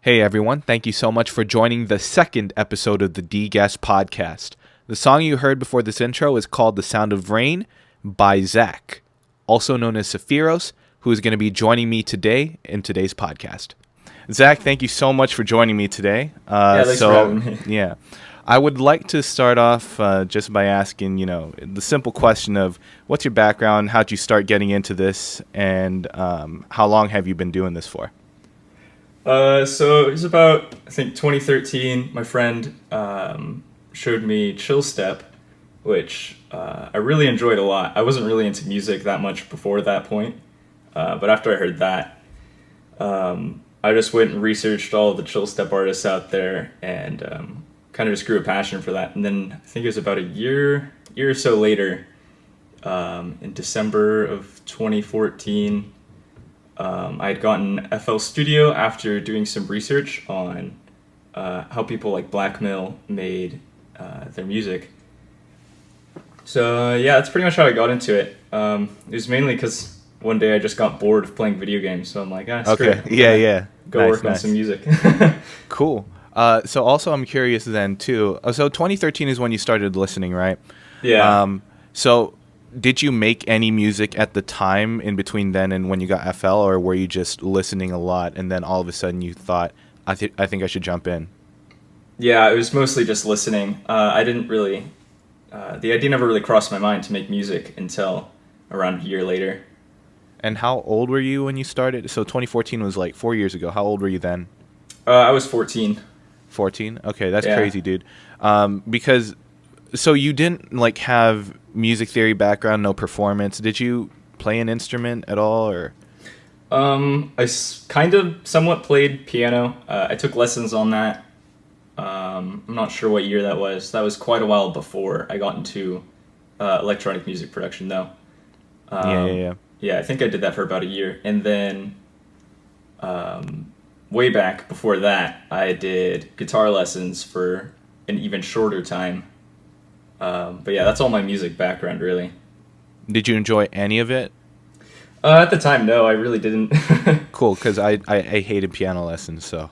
Hey everyone, thank you so much for joining the second episode of the Deguess Podcast. The song you heard before this intro is called The Sound of Rain by Zach, also known as Sappheiros, who is going to be joining me today in today's podcast. Zach, thank you so much for joining me today. Thanks for having me. Yeah, I would like to start off just by asking, the simple question of what's your background, how'd you start getting into this, and how long have you been doing this for? So it was about, I think, 2013. My friend showed me Chill Step, which I really enjoyed a lot. I wasn't really into music that much before that point, but after I heard that, I just went and researched all of the Chill Step artists out there and kind of just grew a passion for that. And then I think it was about a year or so later, in December of 2014, I had gotten FL Studio after doing some research on how people like Blackmail made their music. So that's pretty much how I got into it. It was mainly because one day I just got bored of playing video games, so I'm like, screw it. Go work on some music. Cool. So also I'm curious then too. So 2013 is when you started listening, right? Yeah. So did you make any music at the time in between then and when you got FL, or were you just listening a lot and then all of a sudden you thought, I think I should jump in? Yeah, it was mostly just listening. I didn't really, the idea never really crossed my mind to make music until around a year later. And how old were you when you started? So 2014 was like 4 years ago. How old were you then? I was 14. 14? Okay, that's crazy, dude. Because, so you didn't like have music theory background, no performance. Did you play an instrument at all, or? I kind of somewhat played piano. I took lessons on that. I'm not sure what year that was. That was quite a while before I got into electronic music production, though. Yeah, I think I did that for about a year. And then way back before that, I did guitar lessons for an even shorter time. But yeah, that's all my music background, really. Did you enjoy any of it? At the time, no, I really didn't. Cool, because I hated piano lessons, so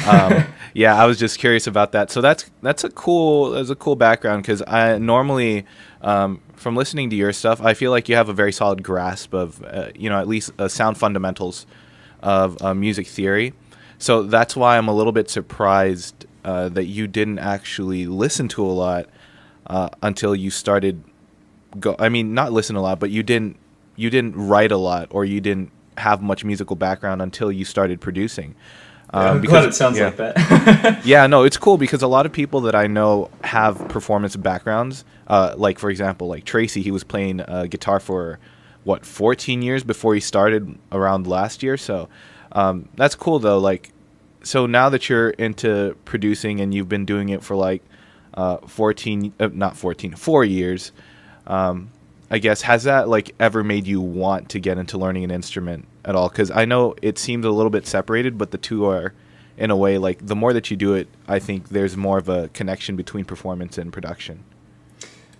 I was just curious about that. So that's a cool background, because I normally from listening to your stuff, I feel like you have a very solid grasp of at least sound fundamentals of music theory. So that's why I'm a little bit surprised that you didn't actually listen to a lot until you started. Not listen a lot, but you didn't write a lot, or you didn't have much musical background until you started producing. I'm glad it sounds like that. Yeah, no, it's cool, because a lot of people that I know have performance backgrounds. Like, for example, like Tracy, he was playing guitar for, 14 years before he started around last year. So that's cool, though. Like, so now that you're into producing and you've been doing it for like 4 years, I guess, has that like ever made you want to get into learning an instrument at all? Because I know it seems a little bit separated, but the two are, in a way, like the more that you do it, I think there's more of a connection between performance and production.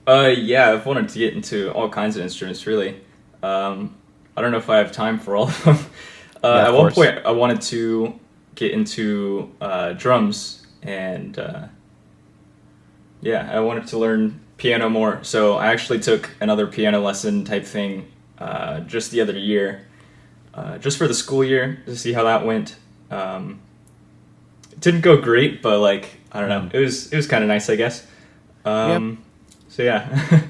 I've wanted to get into all kinds of instruments, really. I don't know if I have time for all of them. At one point, I wanted to get into drums, and I wanted to learn piano more. So I actually took another piano lesson type thing just the other year, just for the school year, to see how that went. It didn't go great, but like, I don't know, it was kind of nice, I guess. So yeah.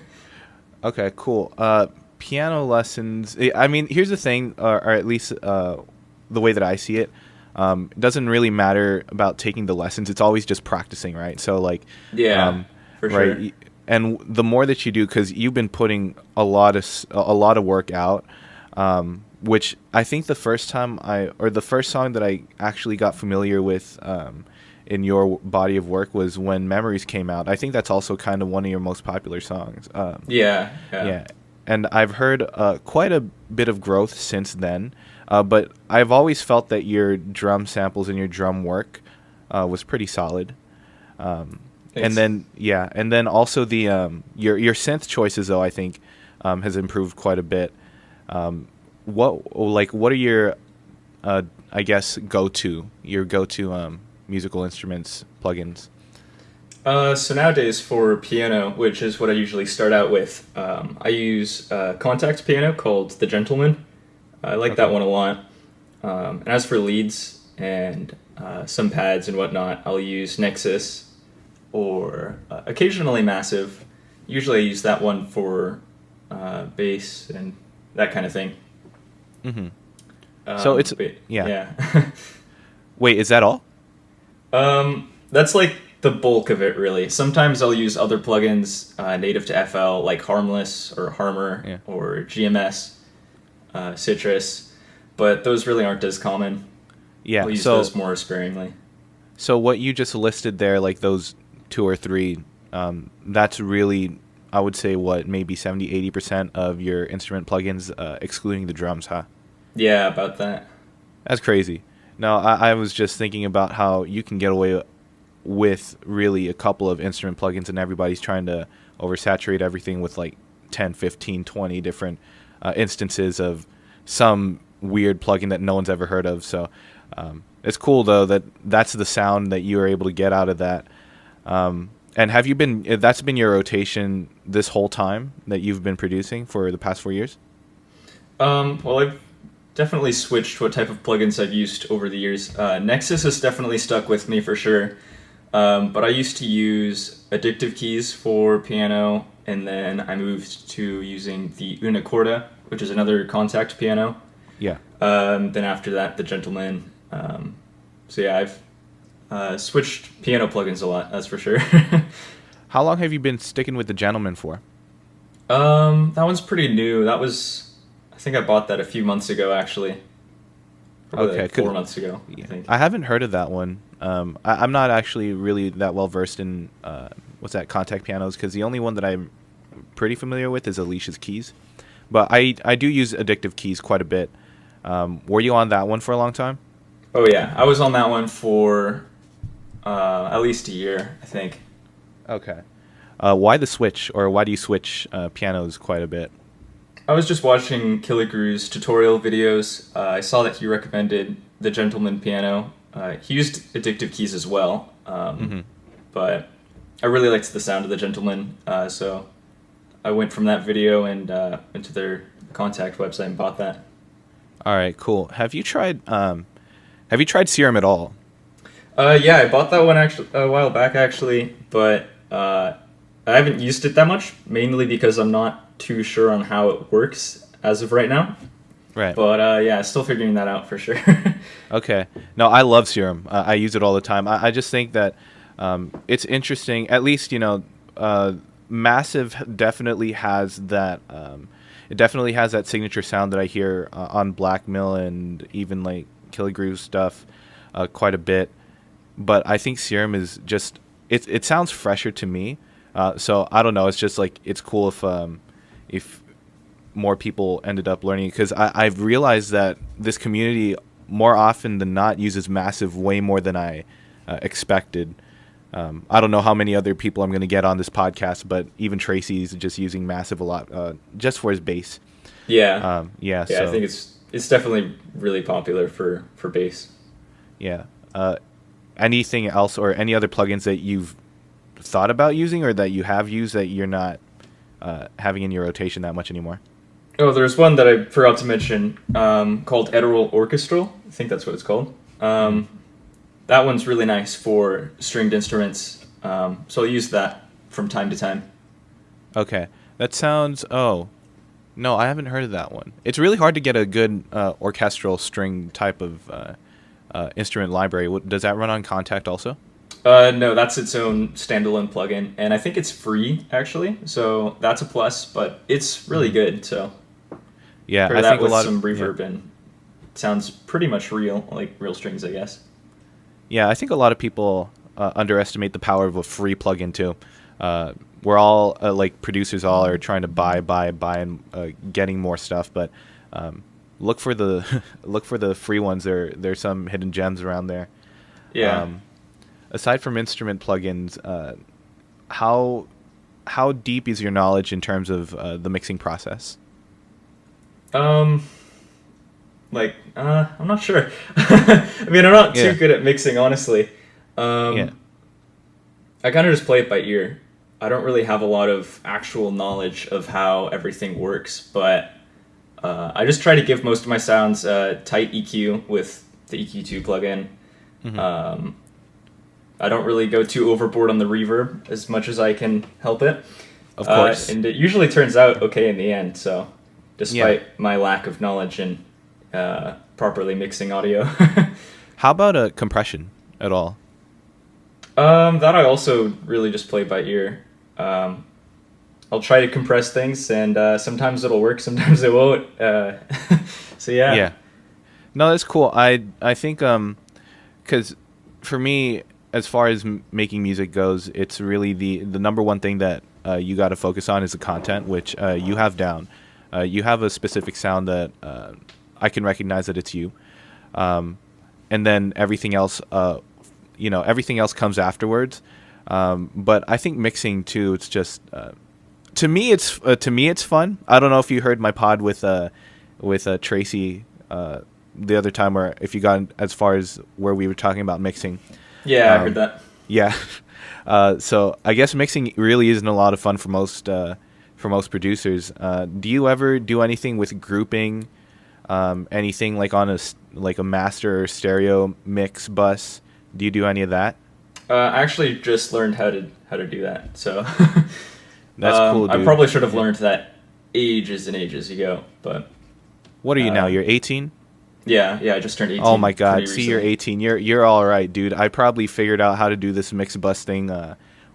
Okay, cool. Piano lessons, I mean, here's the thing, or at least the way that I see it. It doesn't really matter about taking the lessons. It's always just practicing, right? So like, for sure. Right. And the more that you do, because you've been putting a lot of work out, which I think the first song that I actually got familiar with in your body of work was when Memories came out. I think that's also kind of one of your most popular songs. Yeah. And I've heard quite a bit of growth since then, but I've always felt that your drum samples and your drum work was pretty solid. And then also the your synth choices, though, I think has improved quite a bit. What are your I guess, your go-to musical instruments plugins? So nowadays for piano, which is what I usually start out with, I use a contact piano called the Gentleman. I like that one a lot. And as for leads and some pads and whatnot, I'll use Nexus or occasionally Massive. Usually I use that one for bass and that kind of thing. Mm-hmm. So it's yeah. Yeah. Wait, is that all? That's like the bulk of it, really. Sometimes I'll use other plugins native to FL, like Harmless or Harmer or GMS, Citrus, but those really aren't as common. Yeah, I'll use those more sparingly. So what you just listed there, like those 2 or 3, that's really, I would say, what, maybe 70-80% of your instrument plugins, excluding the drums, huh? Yeah, about that. That's crazy. No, I was just thinking about how you can get away with really a couple of instrument plugins, and everybody's trying to oversaturate everything with like 10, 15, 20 different instances of some weird plugin that no one's ever heard of. So it's cool, though, that's the sound that you were able to get out of that. And that's been your rotation this whole time that you've been producing for the past 4 years? Well, I've definitely switched what type of plugins I've used over the years. Nexus has definitely stuck with me for sure. But I used to use Addictive Keys for piano, and then I moved to using the Unicorda, which is another contact piano. Yeah. Then after that, the Gentleman. So yeah, I've switched piano plugins a lot, that's for sure. How long have you been sticking with the Gentleman for? That one's pretty new. I think I bought that a few months ago, actually. Probably like 4 months ago, I think. I haven't heard of that one. I'm not actually really that well versed in contact pianos, because the only one that I'm pretty familiar with is Alicia's Keys. But I do use Addictive Keys quite a bit. Were you on that one for a long time? Oh yeah, I was on that one for at least a year, I think. Okay. Why the switch, or why do you switch pianos quite a bit? I was just watching Killigrew's tutorial videos. I saw that he recommended the Gentleman piano. He used Addictive Keys as well, but I really liked the sound of the Gentleman, so I went from that video and into their contact website and bought that. All right, cool. Have you tried Serum at all? Yeah, I bought that one actually a while back, actually, but I haven't used it that much, mainly because I'm not too sure on how it works as of right now. Right. But yeah, still figuring that out for sure. Okay. No, I love Serum. I use it all the time. I just think that it's interesting. At least, Massive definitely has that. It definitely has that signature sound that I hear on Black Mill and even like Killigrew stuff quite a bit. But I think Serum is just it sounds fresher to me. So I don't know. It's just like it's cool if more people ended up learning, because I've realized that this community more often than not uses Massive way more than I expected. I don't know how many other people I'm going to get on this podcast, but even Tracy's just using Massive a lot, just for his bass. Yeah. Yeah. So. I think it's definitely really popular for bass. Yeah. Anything else or any other plugins that you've thought about using or that you have used that you're not having in your rotation that much anymore? Oh, there's one that I forgot to mention called Eteral Orchestral. I think that's what it's called. That one's really nice for stringed instruments, so I'll use that from time to time. Okay. That sounds... Oh. No, I haven't heard of that one. It's really hard to get a good orchestral string type of instrument library. Does that run on Contact also? No, that's its own standalone plugin, and I think it's free, actually, so that's a plus, but it's really good, so... Yeah, I think with some reverb and it sounds pretty much real, like real strings, I guess. Yeah, I think a lot of people underestimate the power of a free plugin too. We're all like producers, all are trying to buy, and getting more stuff. But look for the free ones. There's some hidden gems around there. Yeah. Aside from instrument plugins, how deep is your knowledge in terms of the mixing process? Like, I'm not sure. I mean, I'm not Yeah. too good at mixing, honestly. Yeah. I kind of just play it by ear. I don't really have a lot of actual knowledge of how everything works, but I just try to give most of my sounds tight EQ with the EQ2 plugin. I don't really go too overboard on the reverb as much as I can help it. Of course. And it usually turns out okay in the end, so despite my lack of knowledge in properly mixing audio. How about compression at all? That I also really just play by ear. I'll try to compress things, and sometimes it'll work, sometimes it won't. So yeah. Yeah. No, that's cool. I think because for me, as far as making music goes, it's really the number one thing that you got to focus on is the content, which you have down. You have a specific sound that I can recognize that it's you, and then everything else, everything else comes afterwards. But I think mixing too, it's just to me it's fun. I don't know if you heard my pod with Tracy the other time, or if you got as far as where we were talking about mixing. Yeah, I heard that. Yeah. So I guess mixing really isn't a lot of fun for most producers. Do you ever do anything with grouping? Anything like on a master or stereo mix bus? Do you do any of that? I actually just learned how to do that. So that's cool, dude. I probably should have learned that ages and ages ago. But what are you now? You're 18? Yeah, I just turned 18. Oh my god! See, recently. you're 18. You're all right, dude. I probably figured out how to do this mix bus thing.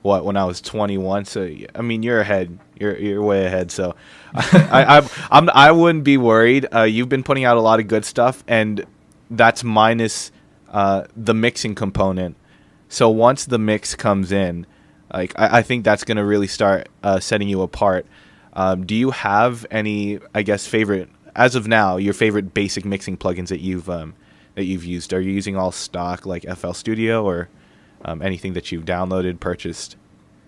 When I was 21. So I mean, you're ahead. You're way ahead. So I wouldn't be worried. You've been putting out a lot of good stuff, and that's minus the mixing component. So once the mix comes in, like I think that's gonna really start setting you apart. Do you have any, I guess, favorite? As of now, your favorite basic mixing plugins that you've used? Are you using all stock like FL Studio or anything that you've downloaded, purchased?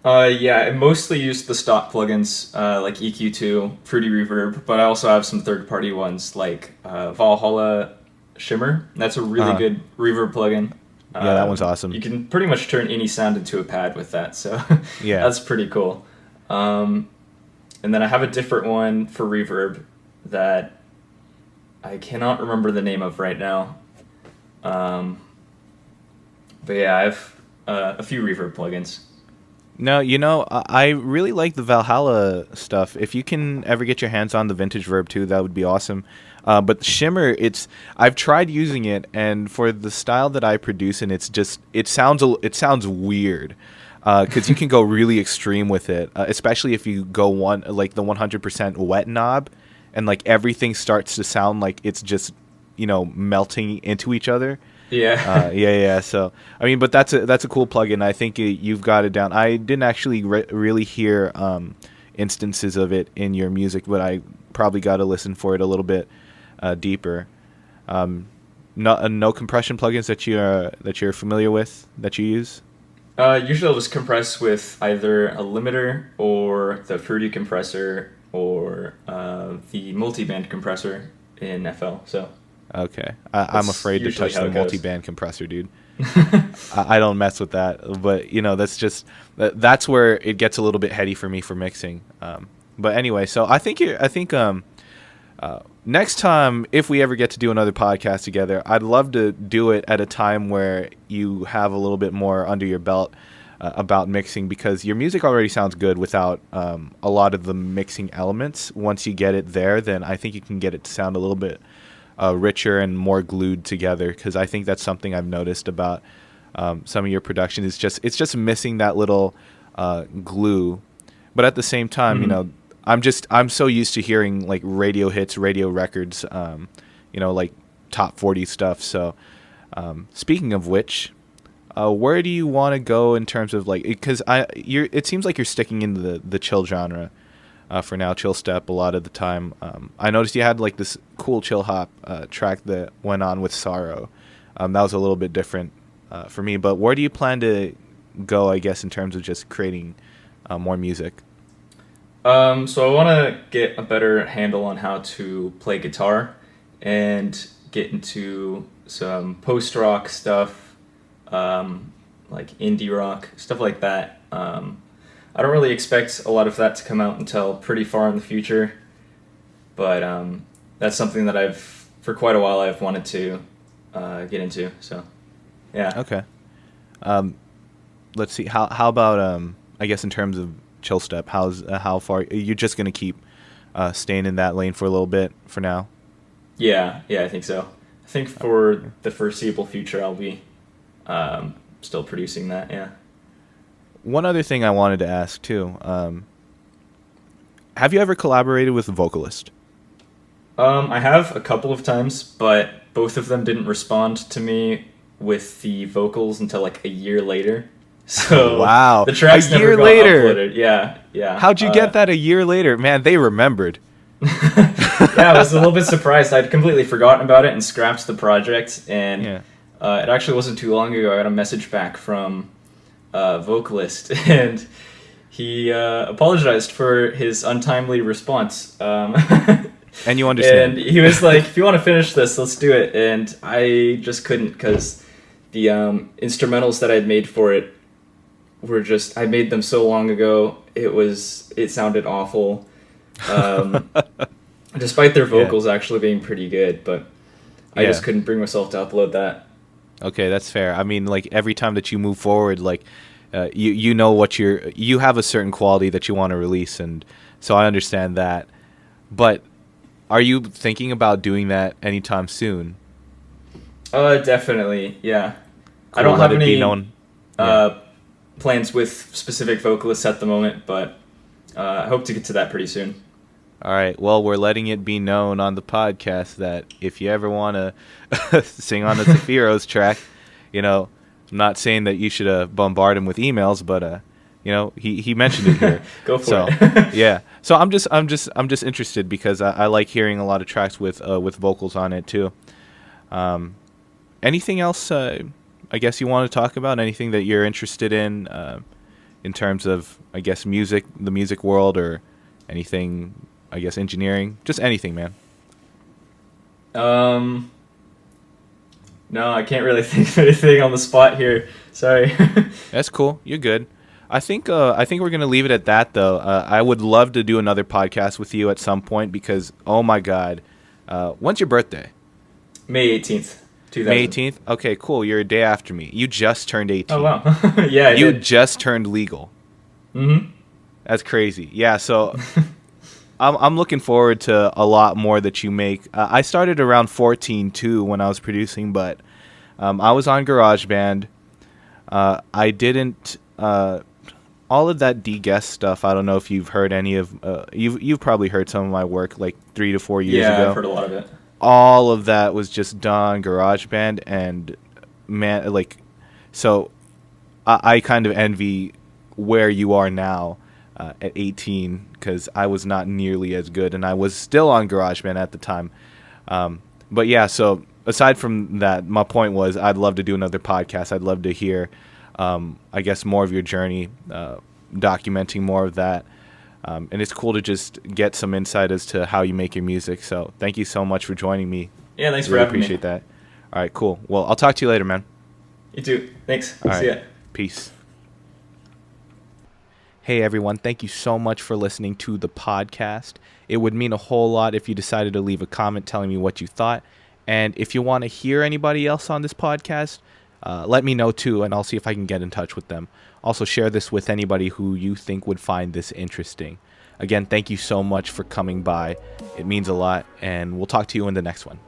Yeah, I mostly use the stock plugins like EQ2, Fruity Reverb, but I also have some third-party ones like Valhalla Shimmer. That's a really good reverb plugin. Yeah, that one's awesome. You can pretty much turn any sound into a pad with that, so yeah, that's pretty cool. And then I have a different one for reverb that I cannot remember the name of right now. But yeah, I have a few reverb plugins. No, I really like the Valhalla stuff. If you can ever get your hands on the vintage Verb too, that would be awesome. But Shimmer, I've tried using it, and for the style that I produce, and it sounds weird. Because you can go really extreme with it, especially if you go like the 100% wet knob, and like everything starts to sound like it's just melting into each other. Yeah. So I mean, but that's a cool plugin. I think you've got it down. I didn't actually really hear instances of it in your music, but I probably got to listen for it a little bit deeper. No compression plugins that you're familiar with that you use. Usually I'll just compress with either a limiter or the Fruity compressor or the multiband compressor in FL. So okay, I'm afraid to touch the multiband compressor, dude. I don't mess with that, but that's where it gets a little bit heady for me for mixing. But anyway, so I think next time, if we ever get to do another podcast together, I'd love to do it at a time where you have a little bit more under your belt about mixing, because your music already sounds good without a lot of the mixing elements. Once you get it there, then I think you can get it to sound a little bit richer and more glued together, because I think that's something I've noticed about some of your production. It's just missing that little glue. But at the same time, I'm so used to hearing like radio hits, radio records, like top 40 stuff. So speaking of which, where do you want to go in terms of like, because it seems like you're sticking in the chill genre for now, chill step a lot of the time. I noticed you had like this cool chill hop track that went on with Sorrow. That was a little bit different for me, but where do you plan to go, I guess, in terms of just creating more music? So I want to get a better handle on how to play guitar and get into some post-rock stuff, like indie rock, stuff like that. I don't really expect a lot of that to come out until pretty far in the future, but that's something that for quite a while, I've wanted to get into. So, yeah. Okay. Let's see. How about I guess in terms of chill step, how far you're just gonna keep staying in that lane for a little bit for now? Yeah, I think so. I think for the foreseeable future, I'll be still producing that. Yeah. One other thing I wanted to ask too. Have you ever collaborated with a vocalist? I have a couple of times, but both of them didn't respond to me with the vocals until like a year later. So wow, the tracks a year never got later. uploaded. Yeah. How'd you get that a year later? Man, they remembered. Yeah, I was a little bit surprised. I'd completely forgotten about it and scrapped the project. And it actually wasn't too long ago. I got a message back from a vocalist, and he apologized for his untimely response. And you understand. And he was like, "If you want to finish this, let's do it." And I just couldn't, because the instrumentals that I'd made for it were I made them so long ago. It sounded awful. Despite their vocals actually being pretty good, but I just couldn't bring myself to upload that. Okay, that's fair. I mean, like every time that you move forward, like you know you have a certain quality that you want to release, and so I understand that. But are you thinking about doing that anytime soon? Definitely, yeah. Cool, I don't have any plans with specific vocalists at the moment, but I hope to get to that pretty soon. All right. Well, we're letting it be known on the podcast that if you ever want to sing on the Sappheiros track, I'm not saying that you should bombard him with emails, but he mentioned it here. Go for it. Yeah. So I'm just interested because I like hearing a lot of tracks with vocals on it too. Anything else? I guess you want to talk about anything that you're interested in terms of, I guess, music, the music world, or anything. I guess engineering, just anything, man. No, I can't really think of anything on the spot here. Sorry. That's cool. You're good. I think we're gonna leave it at that, though. I would love to do another podcast with you at some point because, oh my God, when's your birthday? May 18th, 2000. May 18th. Okay, cool. You're a day after me. You just turned 18. Oh wow. Yeah, I you did. just turned legal. Mm-hmm. That's crazy. Yeah. So. I'm looking forward to a lot more that you make. I started around 14 too when I was producing, but I was on GarageBand. I didn't all of that Deguess stuff. I don't know if you've heard any of. You've probably heard some of my work like 3 to 4 years ago. Yeah, I've heard a lot of it. All of that was just done on GarageBand, and man, like, so I kind of envy where you are now. At 18, because I was not nearly as good, and I was still on GarageBand at the time. But yeah, so aside from that, my point was I'd love to do another podcast. I'd love to hear, I guess, more of your journey, documenting more of that. And it's cool to just get some insight as to how you make your music. So thank you so much for joining me. Yeah, thanks really for having me. Appreciate that. All right, cool. Well, I'll talk to you later, man. You too. Thanks. All See right. ya. Peace. Hey everyone, thank you so much for listening to the podcast. It would mean a whole lot if you decided to leave a comment telling me what you thought. And if you want to hear anybody else on this podcast, let me know too, and I'll see if I can get in touch with them. Also, share this with anybody who you think would find this interesting. Again, thank you so much for coming by. It means a lot, and we'll talk to you in the next one.